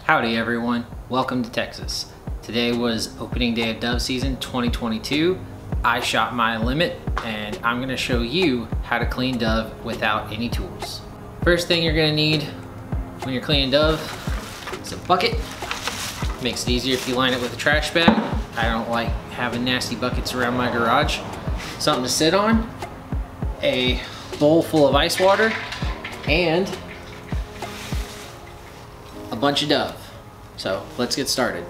Howdy everyone, welcome to Texas. Today was opening day of dove season 2022. I shot my limit and I'm gonna show you how to clean dove without any tools. First thing you're gonna need when you're cleaning dove is a bucket. Makes it easier if you line it with a trash bag. I don't like having nasty buckets around my garage. Something to sit on, a bowl full of ice water, and a bunch of dove. So let's get started.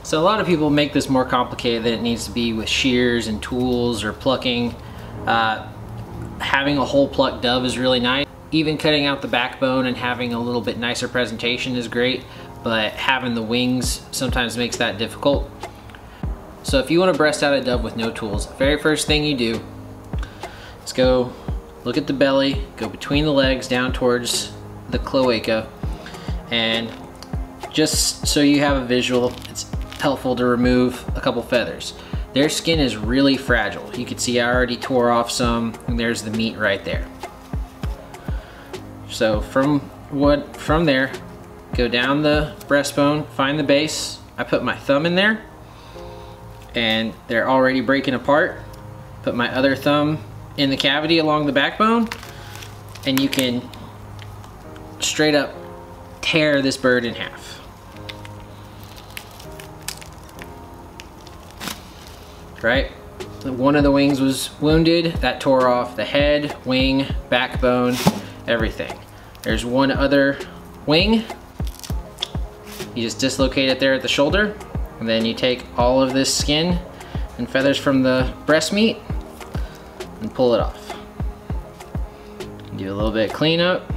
So a lot of people make this more complicated than it needs to be with shears and tools or plucking. Having a whole plucked dove is really nice. Even cutting out the backbone and having a little bit nicer presentation is great, but having the wings sometimes makes that difficult. So if you want to breast out a dove with no tools, the very first thing you do is go look at the belly, go between the legs down towards the cloaca, and just so you have a visual, it's helpful to remove a couple feathers. Their skin is really fragile. You can see I already tore off some, and there's the meat right there. So from there, go down the breastbone, find the base. I put my thumb in there, and they're already breaking apart. Put my other thumb in the cavity along the backbone, and you can straight up tear this bird in half. Right? One of the wings was wounded, that tore off the head, wing, backbone, everything. There's one other wing. You just dislocate it there at the shoulder, and then you take all of this skin and feathers from the breast meat and pull it off. Do a little bit of cleanup.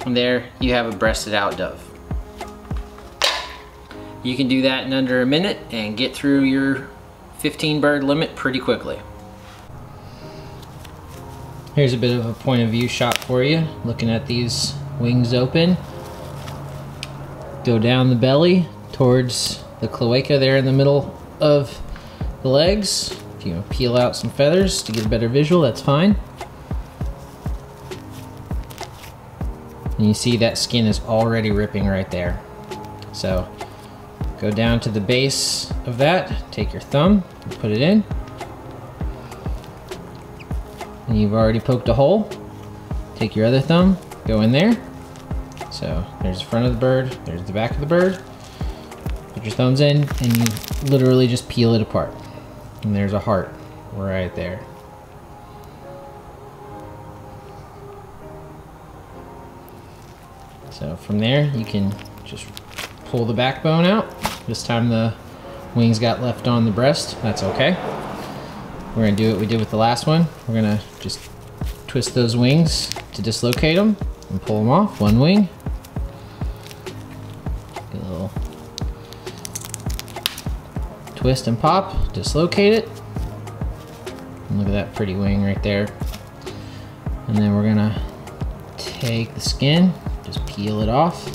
And there you have a breasted out dove. You can do that in under a minute and get through your 15 bird limit pretty quickly. Here's a bit of a point of view shot for you, looking at these wings open. Go down the belly towards the cloaca there in the middle of the legs. If you want to peel out some feathers to get a better visual, that's fine. And you see that skin is already ripping right there. So go down to the base of that, take your thumb and put it in. And you've already poked a hole. Take your other thumb, go in there. So there's the front of the bird, there's the back of the bird. Put your thumbs in and you literally just peel it apart. And there's a heart right there. So from there, you can just pull the backbone out. This time the wings got left on the breast. That's okay. We're gonna do what we did with the last one. We're gonna just twist those wings to dislocate them and pull them off. One wing. Get a little twist and pop, dislocate it. And look at that pretty wing right there. And then we're gonna take the skin, just peel it off.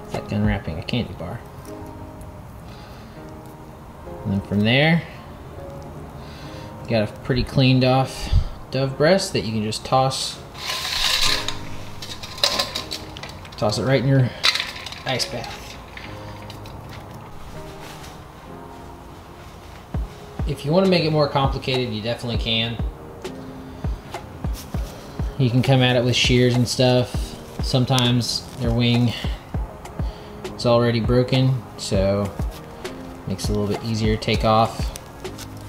It's like unwrapping a candy bar. And then from there, you got a pretty cleaned off dove breast that you can just toss it right in your ice bath. If you want to make it more complicated, you definitely can. You can come at it with shears and stuff. Sometimes their wing is already broken, so it makes it a little bit easier to take off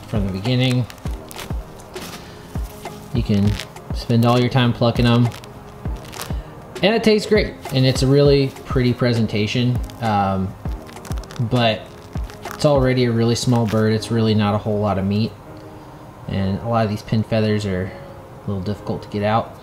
from the beginning. You can spend all your time plucking them. And it tastes great, and it's a really pretty presentation, but it's already a really small bird. It's really not a whole lot of meat, and a lot of these pin feathers are a little difficult to get out.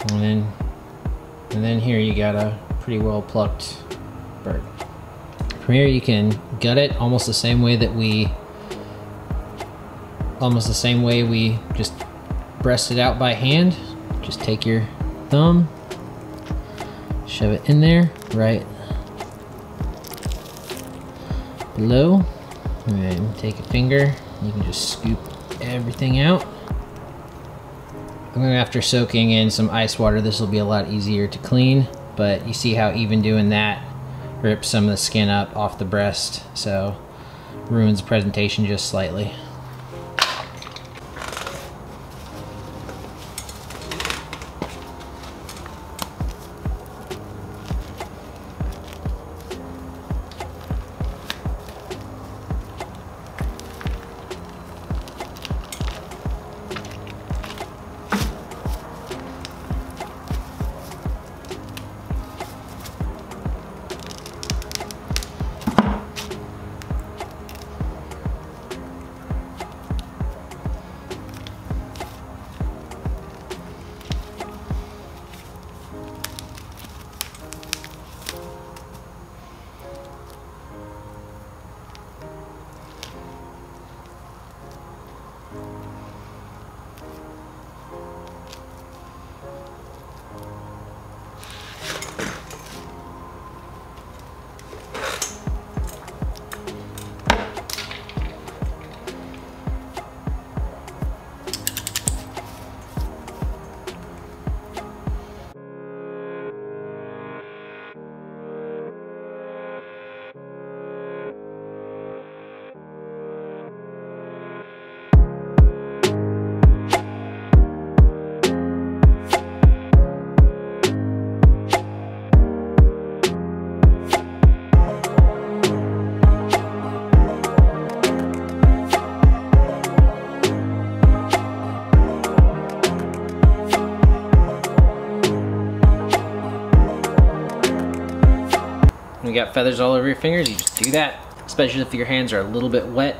And then here you got a pretty well plucked bird. From here you can gut it almost the same way we just breast it out by hand. Just take your thumb, shove it in there right below, and then take a finger. You can just scoop everything out. After soaking in some ice water, this will be a lot easier to clean, but you see how even doing that rips some of the skin up off the breast, so ruins the presentation just slightly. When you got feathers all over your fingers, you just do that. Especially if your hands are a little bit wet,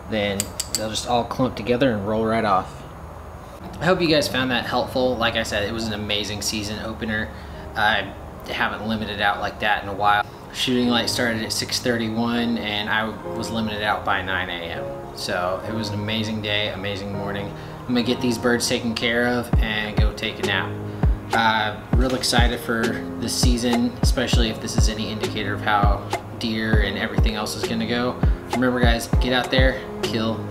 then they'll just all clump together and roll right off. I hope you guys found that helpful. Like I said, it was an amazing season opener. I haven't limited out like that in a while. Shooting light started at 6:31 and I was limited out by 9 a.m. So it was an amazing day, amazing morning. I'm gonna get these birds taken care of and go take a nap. Real excited for this season, especially if this is any indicator of how deer and everything else is gonna go. Remember guys, get out there, kill